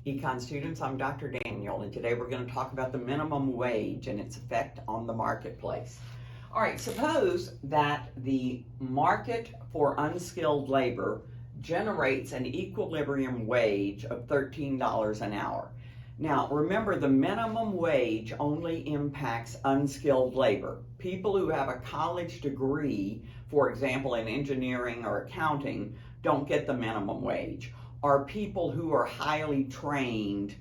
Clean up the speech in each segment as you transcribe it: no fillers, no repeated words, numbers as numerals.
Econ students, I'm Dr. Daniel, and today we're going to talk about the minimum wage and its effect on the marketplace. All right, suppose that the market for unskilled labor generates an equilibrium wage of $13 an hour. Now, remember, the minimum wage only impacts unskilled labor. People who have a college degree, for example, in engineering or accounting, don't get the minimum wage. Or people who are highly trained,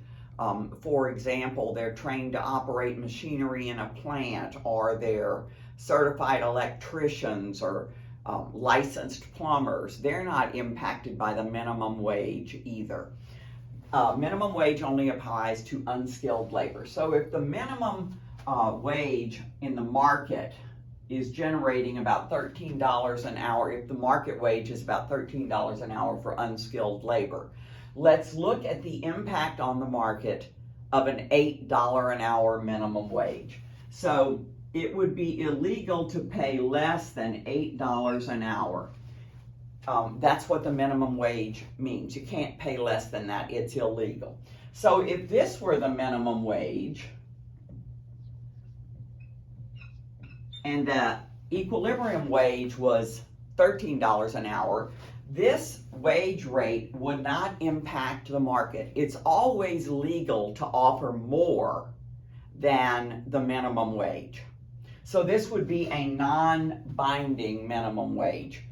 for example, they're trained to operate machinery in a plant, or they're certified electricians or licensed plumbers, they're not impacted by the minimum wage either. Minimum wage only applies to unskilled labor. So if the minimum wage in the market is generating about $13 an hour, if the market wage is about $13 an hour for unskilled labor, let's look at the impact on the market of an $8 an hour minimum wage. So it would be illegal to pay less than $8 an hour. That's what the minimum wage means. You can't pay less than that. It's illegal. So if this were the minimum wage and the equilibrium wage was $13 an hour, this wage rate would not impact the market. It's always legal to offer more than the minimum wage. So this would be a non-binding minimum wage.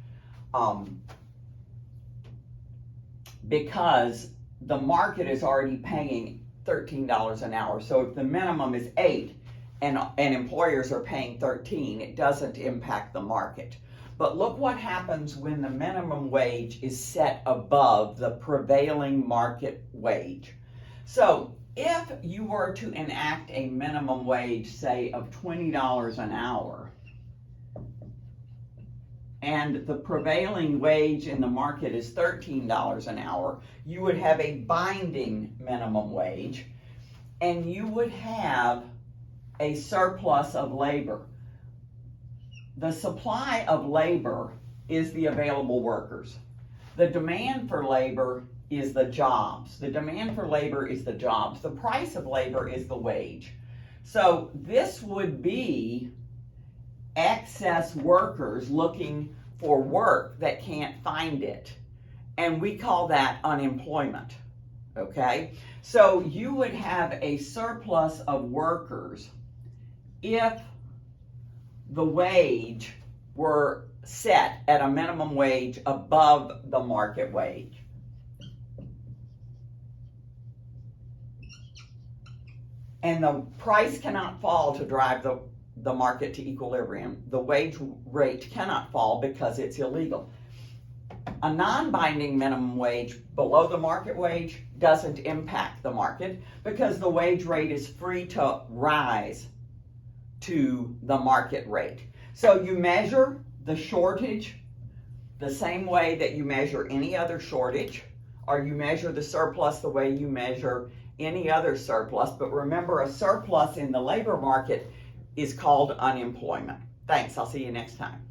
Because the market is already paying $13 an hour. So if the minimum is $8 and employers are paying $13, it doesn't impact the market. But look what happens when the minimum wage is set above the prevailing market wage. So if you were to enact a minimum wage, say, of $20 an hour, and the prevailing wage in the market is $13 an hour, you would have a binding minimum wage, and you would have a surplus of labor. The supply of labor is the available workers. The demand for labor is the jobs. The demand for labor is the jobs. The price of labor is the wage. So this would be excess workers looking for work that can't find it. And we call that unemployment. Okay? So you would have a surplus of workers if the wage were set at a minimum wage above the market wage. And the price cannot fall to drive the market to equilibrium. The wage rate cannot fall because it's illegal. A non-binding minimum wage below the market wage doesn't impact the market because the wage rate is free to rise to the market rate. So you measure the shortage the same way that you measure any other shortage, or you measure the surplus the way you measure any other surplus. But remember, a surplus in the labor market is called unemployment. Thanks. I'll see you next time.